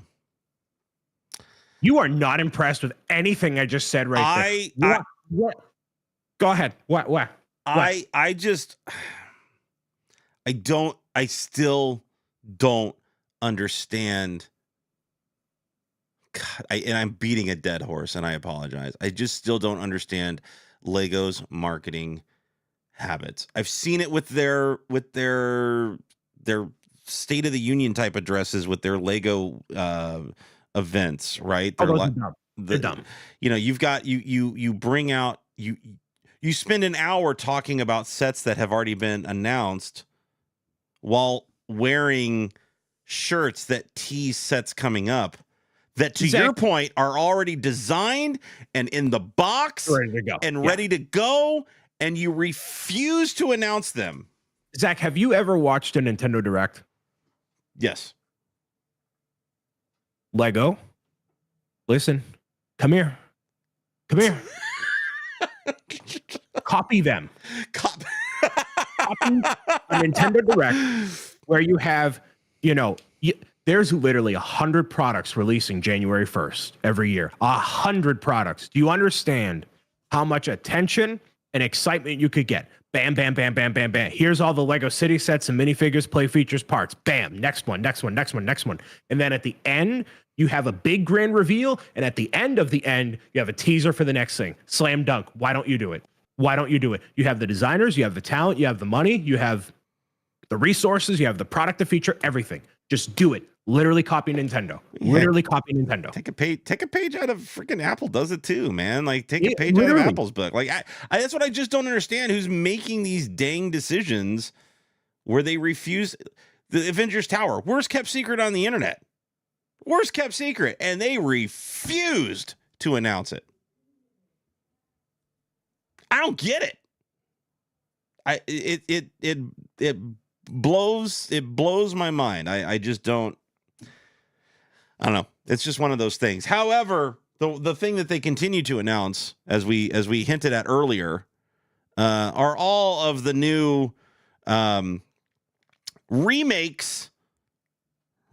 You are not impressed with anything I just said right there. What? Go ahead. What? I still don't understand. God, I'm beating a dead horse and I apologize. I just still don't understand Lego's marketing habits. I've seen it with their State of the Union type addresses with their Lego events, right? They're dumb. You've got you bring out you spend an hour talking about sets that have already been announced while wearing shirts that tease sets coming up that, to your point, are already designed and in the box ready to go, and you refuse to announce them. Zach, have you ever watched a Nintendo Direct? Yes. Lego, listen, come here. Copy them. Copy a Nintendo Direct where you have, there's literally 100 products releasing January 1st every year. 100 products. Do you understand how much attention and excitement you could get? Bam, bam, bam, bam, bam, bam. Here's all the Lego City sets and minifigures, play features, parts. Bam. Next one. And then at the end, you have a big grand reveal. And at the end of the end, you have a teaser for the next thing. Slam dunk. Why don't you do it? You have the designers, you have the talent, you have the money, you have the resources, you have the product to feature, everything. Just do it. Literally copy Nintendo. Literally copy Nintendo. Take a page out of freaking Apple does it too, man. Like take a page literally. out of Apple's book. Like I that's what I just don't understand. Who's making these dang decisions where they refuse the Avengers Tower, worst kept secret on the internet. Worst kept secret, and they refused to announce it. I don't get it. It blows my mind. I just don't. I don't know. It's just one of those things. However, the thing that they continue to announce, as we hinted at earlier, are all of the new remakes,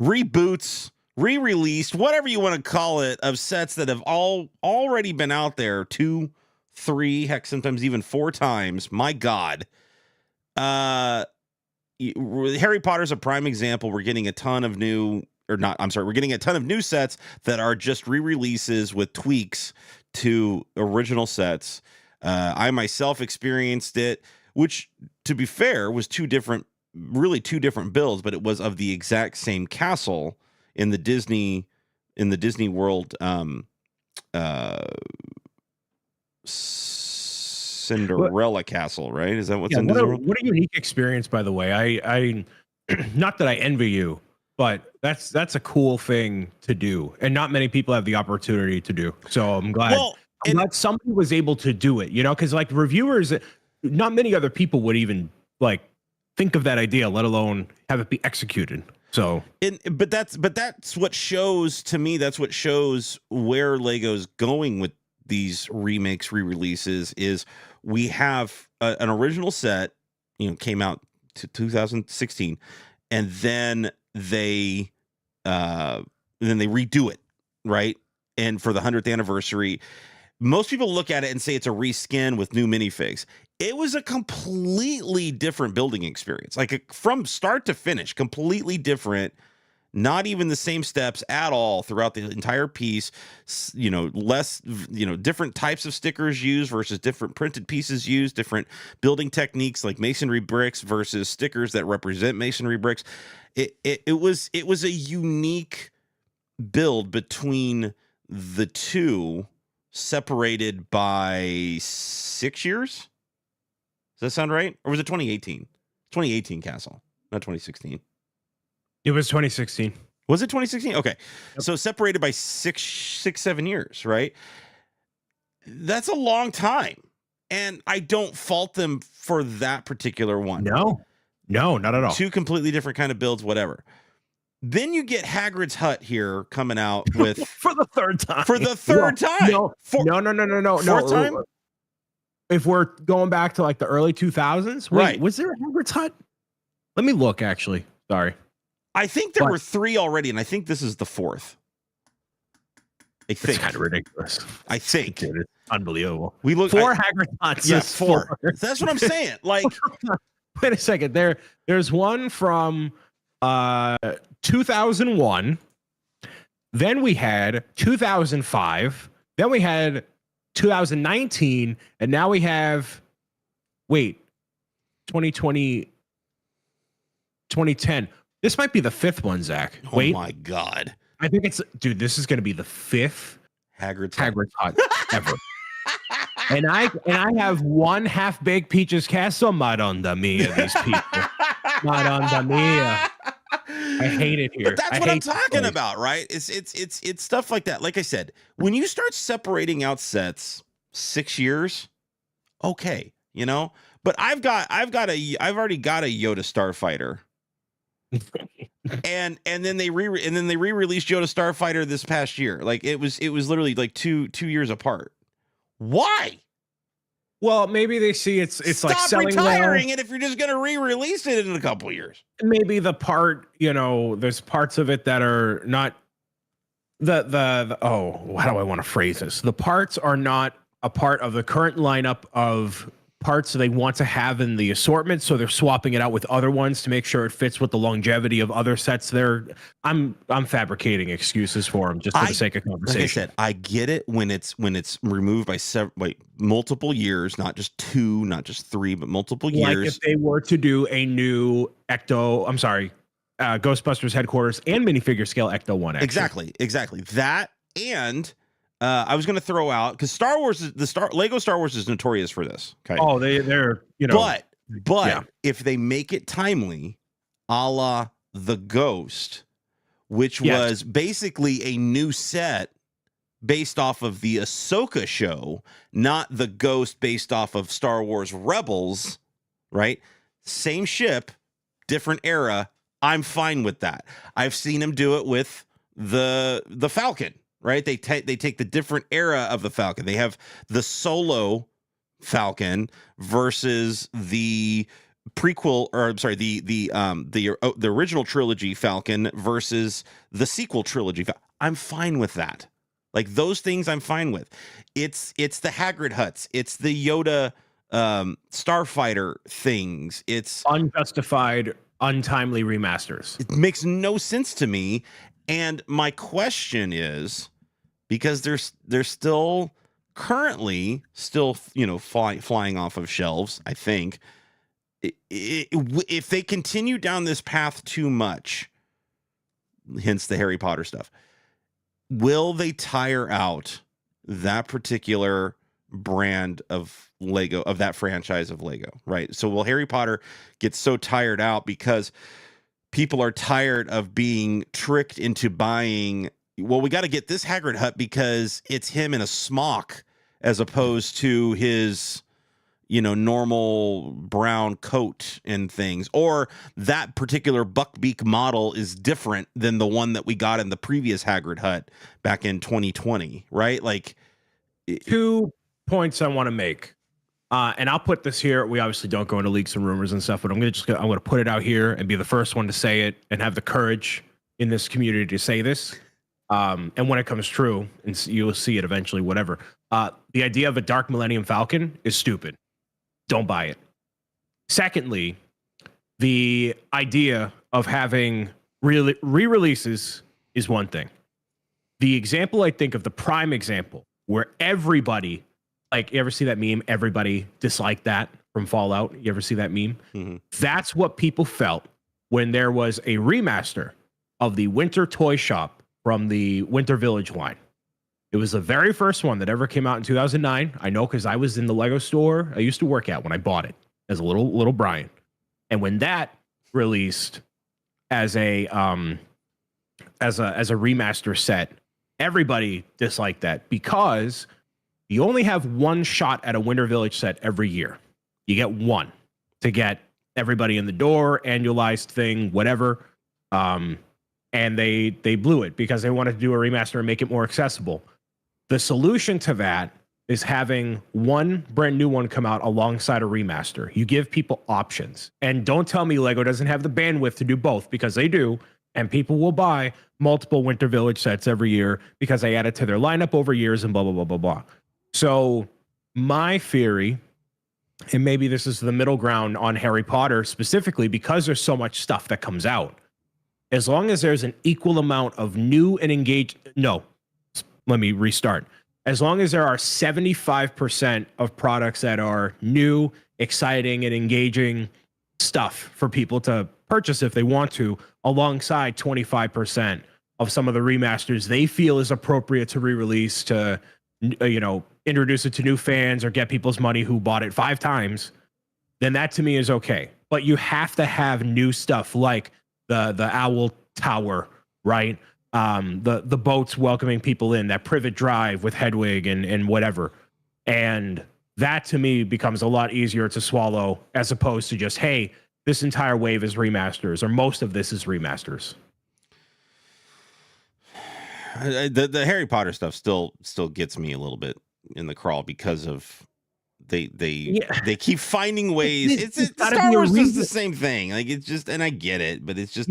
reboots, re-released, whatever you want to call it, of sets that have already been out there 2, 3, heck, sometimes even 4 times. My God. Harry Potter's a prime example. We're getting a ton of new, we're getting a ton of new sets that are just re-releases with tweaks to original sets. I myself experienced it, which, to be fair, was two different builds, but it was of the exact same castle in the Disney World Cinderella castle, right? Is that what's in Disney World? What a unique experience, by the way. I not that I envy you, but that's a cool thing to do, and not many people have the opportunity to do. So I'm glad. I'm glad somebody was able to do it. Because like reviewers, not many other people would even like think of that idea, let alone have it be executed. So, but that's what shows to me. That's what shows where Lego's going with these remakes, re-releases. Is we have an original set, came out to 2016, and then they redo it, right? And for the 100th anniversary, most people look at it and say it's a reskin with new minifigs. It was a completely different building experience, like from start to finish, completely different. Not even the same steps at all throughout the entire piece. Different types of stickers used versus different printed pieces used, different building techniques like masonry bricks versus stickers that represent masonry bricks. It was a unique build between the two, separated by 6 years. Does that sound right? Or was it 2018? 2018 castle, not 2016. It was 2016. Was it 2016? Okay. Yep. So separated by 7 years, right? That's a long time. And I don't fault them for that particular one. No, not at all. 2 completely different kind of builds, whatever. Then you get Hagrid's Hut here coming out with for the third time. For the third time. No. Fourth time? If we're going back to like the early 2000s, right? Was there a Hagrid's Hut? Let me look. Actually, sorry. I think there were 3 already, and I think this is the 4th. I think. It's kind of ridiculous. I think. Dude, it's unbelievable. We look 4 Hagrid's Huts. Yes, 4. That's what I'm saying. Like, wait a second. There's one from 2001. Then we had 2005. Then we had 2019, and now we have 2020, 2010. This might be the 5th one, Zach. Oh my God. I think dude, this is going to be the 5th Hagrid's Hut ever. And I have one half-baked Peaches Castle. Madonna mia, these people. Madonna mia. I hate it here. But that's what I'm talking about, right? It's stuff like that. Like I said, when you start separating out sets 6 years, okay, But I've already got a Yoda Starfighter. and then they re-released Yoda Starfighter this past year. Like it was literally like two years apart. Why? Well, maybe they see it's like selling retiring it if you're just gonna re-release it in a couple of years. Maybe the part, there's parts of it that are not the how do I want to phrase this? The parts are not a part of the current lineup of parts they want to have in the assortment, so they're swapping it out with other ones to make sure it fits with the longevity of other sets. I'm fabricating excuses for them just for the sake of conversation. Like I said, I get it when it's removed by multiple years, not just 2, not just 3, but multiple years. Like if they were to do a new Ghostbusters headquarters and minifigure scale Ecto 1. Exactly. That, and I was going to throw out, because Lego Star Wars is notorious for this. Okay. Oh, they're you know. But yeah. if they make it timely, a la the Ghost, which was basically a new set based off of the Ahsoka show, not the Ghost based off of Star Wars Rebels, right? Same ship, different era. I'm fine with that. I've seen him do it with the Falcon, right? They take the different era of the Falcon. They have the Solo Falcon versus the prequel, or I'm sorry, the original trilogy Falcon versus the sequel trilogy. I'm fine with that. Like, those things I'm fine with. It's the Hagrid huts. It's the Yoda Starfighter things. It's unjustified, untimely remasters. It makes no sense to me. And my question is, because they're still currently flying off of shelves, I think, if they continue down this path too much, hence the Harry Potter stuff, will they tire out that particular brand of Lego, of that franchise of Lego, right? So will Harry Potter get so tired out because people are tired of being tricked into buying, well, we got to get this Hagrid hut because it's him in a smock as opposed to his, normal brown coat and things, or that particular Buckbeak model is different than the one that we got in the previous Hagrid hut back in 2020, right? Like, 2 points I want to make. And I'll put this here. We obviously don't go into leaks and rumors and stuff, but I'm going to put it out here and be the first one to say it and have the courage in this community to say this. And when it comes true, and you'll see it eventually, whatever. The idea of a Dark Millennium Falcon is stupid. Don't buy it. Secondly, the idea of having re-releases is one thing. The example, I think, of the prime example where everybody, like, you ever see that meme? Everybody disliked that from Fallout. You ever see that meme? Mm-hmm. That's what people felt when there was a remaster of the Winter Toy Shop from the Winter Village line. It was the very first one that ever came out in 2009. I know because I was in the Lego store I used to work at when I bought it as a little Brian. And when that released as a remaster set, everybody disliked that because you only have one shot at a Winter Village set every year. You get one to get everybody in the door, annualized thing, whatever. And they blew it because they wanted to do a remaster and make it more accessible. The solution to that is having one brand new one come out alongside a remaster. You give people options. And don't tell me Lego doesn't have the bandwidth to do both, because they do. And people will buy multiple Winter Village sets every year because they add it to their lineup over years and blah, blah, blah, blah, blah. So my theory, and maybe this is the middle ground on Harry Potter specifically, because there's so much stuff that comes out, as long as there's an equal amount of new and engaged, let me restart. As long as there are 75% of products that are new, exciting, and engaging stuff for people to purchase if they want to, alongside 25% of some of the remasters they feel is appropriate to re-release to, introduce it to new fans or get people's money who bought it 5 times, then that to me is okay. But you have to have new stuff like the Owl Tower, right? The boats welcoming people in, that Privet Drive with Hedwig and whatever. And that to me becomes a lot easier to swallow as opposed to just, hey, this entire wave is remasters, or most of this is remasters. The Harry Potter stuff still gets me a little bit in the crawl because of they keep finding ways. It's Star Wars does the same thing. Like, it's just, and I get it, but it's just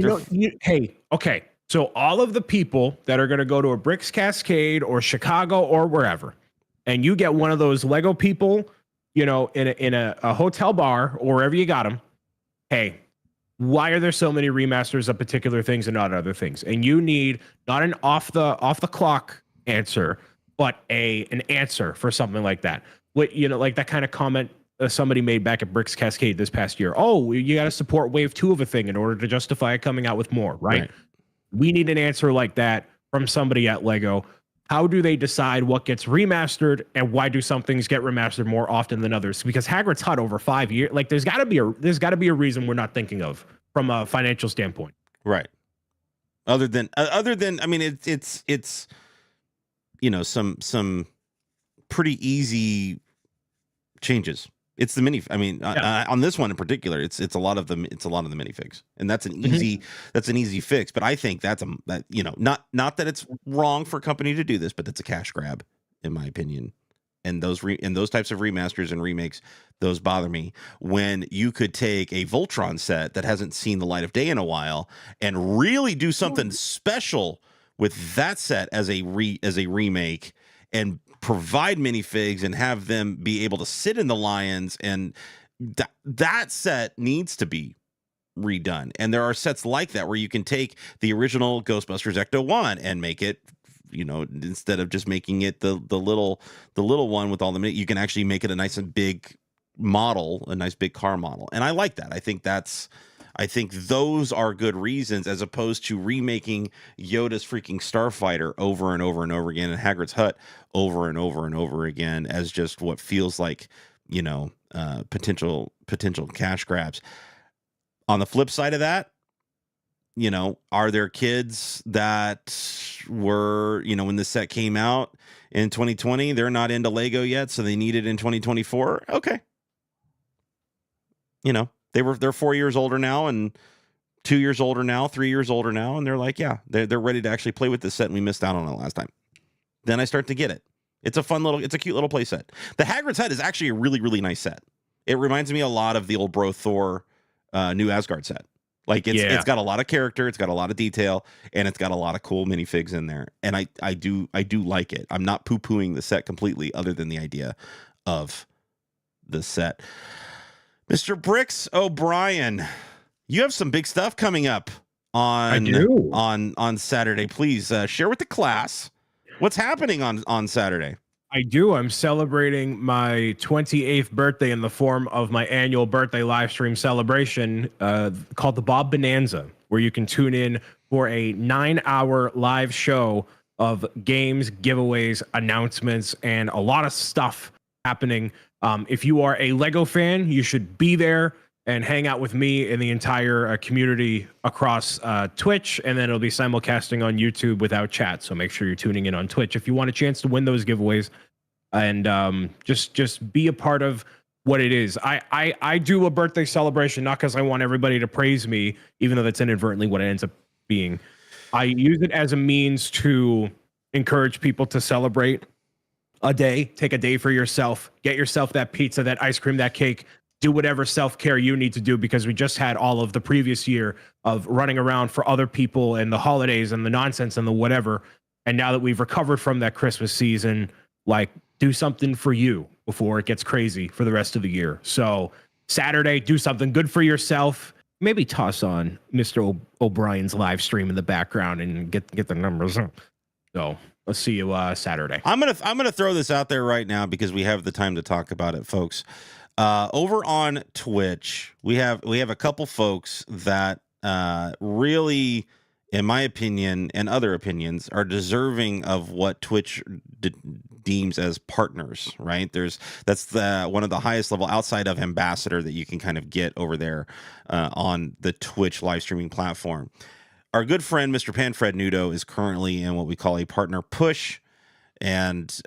hey, okay. So all of the people that are going to go to a Bricks Cascade or Chicago or wherever, and you get one of those Lego people, in a hotel bar or wherever you got them, hey, why are there so many remasters of particular things and not other things? And you need not an off the clock answer, but an answer for something like that. What, like that kind of comment somebody made back at Bricks Cascade this past year. Oh, you got to support wave 2 of a thing in order to justify it coming out with more, right? We need an answer like that from somebody at Lego. How do they decide what gets remastered, and why do some things get remastered more often than others? Because Hagrid's Hut over 5 years, like there's got to be a reason we're not thinking of from a financial standpoint. Right. Other than I mean, it's some pretty easy changes. It's the mini. I mean, on this one in particular, it's a lot of the minifigs, and that's an easy fix. But I think that's not that it's wrong for a company to do this, but it's a cash grab, in my opinion. And those types of remasters and remakes, those bother me. When you could take a Voltron set that hasn't seen the light of day in a while and really do something special with that set as a remake, and provide minifigs and have them be able to sit in the lions, and that set needs to be redone. And there are sets like that where you can take the original Ghostbusters Ecto-1 and make it, instead of just making it the little one with all the, you can actually make it a nice and big model, a nice big car model. And I like that. I think those are good reasons, as opposed to remaking Yoda's freaking Starfighter over and over and over again, and Hagrid's Hut over and over and over again, as just what feels like, potential cash grabs. On the flip side of that, are there kids that were, when this set came out in 2020, they're not into Lego yet, so they need it in 2024? Okay. They're 4 years older now, and 2 years older now, 3 years older now, and they're like, yeah, they're ready to actually play with this set, and we missed out on it last time. Then I start to get it. It's a cute little play set. The Hagrid's Hut is actually a really, really nice set. It reminds me a lot of the old Bro Thor New Asgard set. Like it's got a lot of character, it's got a lot of detail, and it's got a lot of cool minifigs in there. And I do like it. I'm not poo-pooing the set completely, other than the idea of the set. Mr. Bricks O'Brien, you have some big stuff coming up on Saturday. Please share with the class what's happening on Saturday. I do. I'm celebrating my 28th birthday in the form of my annual birthday live stream celebration called the Bob Bonanza, where you can tune in for a 9-hour live show of games, giveaways, announcements, and a lot of stuff happening. If you are a Lego fan, you should be there and hang out with me and the entire community across Twitch, and then it'll be simulcasting on YouTube without chat. So make sure you're tuning in on Twitch if you want a chance to win those giveaways, and just be a part of what it is. I do a birthday celebration not because I want everybody to praise me, even though that's inadvertently what it ends up being. I use it as a means to encourage people to celebrate a day, take a day for yourself, get yourself that pizza, that ice cream, that cake, do whatever self-care you need to do, because we just had all of the previous year of running around for other people and the holidays and the nonsense and the whatever. And now that we've recovered from that Christmas season, like, do something for you before it gets crazy for the rest of the year. So Saturday, do something good for yourself. Maybe toss on Mr. O'Brien's live stream in the background and get the numbers up. So let's see you Saturday. I'm gonna throw this out there right now because we have the time to talk about it, folks. Over on Twitch, we have a couple folks that really, in my opinion and other opinions, are deserving of what Twitch deems as partners, right? That's one of the highest level outside of ambassador that you can kind of get over there on the Twitch live streaming platform. Our good friend, Mr. Panfred Nudo, is currently in what we call a partner push. And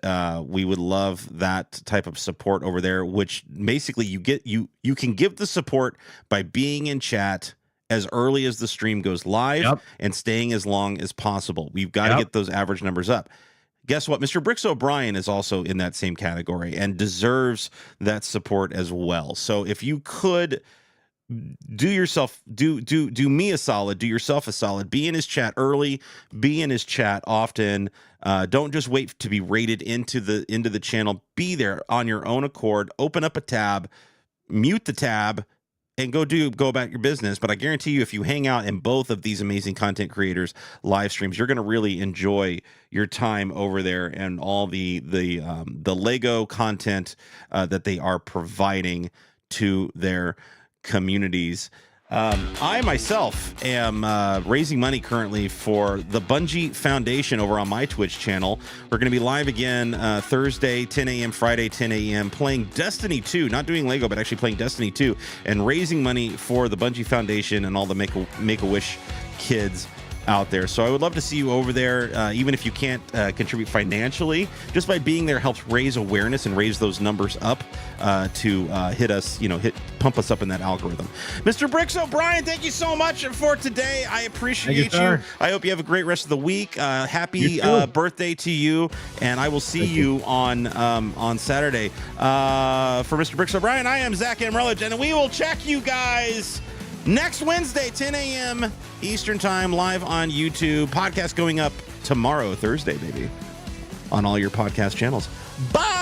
we would love that type of support over there, which basically you can give the support by being in chat as early as the stream goes live and staying as long as possible. We've got to get those average numbers up. Guess what? Mr. Bricks O'Brien is also in that same category and deserves that support as well. So if you could do me a solid, do yourself a solid, be in his chat early, be in his chat often. Don't just wait to be rated into the channel. Be there on your own accord. Open up a tab, mute the tab, and go about your business. But I guarantee you, if you hang out in both of these amazing content creators' live streams, you're going to really enjoy your time over there and all the Lego content that they are providing to their communities. I myself am raising money currently for the Bungie Foundation over on my Twitch channel. We're going to be live again Thursday, 10 a.m., Friday, 10 a.m., playing Destiny 2, not doing Lego, but actually playing Destiny 2, and raising money for the Bungie Foundation and all the Make-A-Wish kids out there. So I would love to see you over there, even if you can't contribute financially. Just by being there helps raise awareness and raise those numbers up to hit us, pump us up in that algorithm. Mr. Bricks O'Brien, thank you so much for today. I appreciate you. I hope you have a great rest of the week. Happy birthday to you, and I will see you on Saturday. For Mr. Bricks O'Brien, I am ZachMRutledge, and we will check you guys next Wednesday, 10 a.m. Eastern Time, live on YouTube. Podcast going up tomorrow, Thursday, baby, on all your podcast channels. Bye!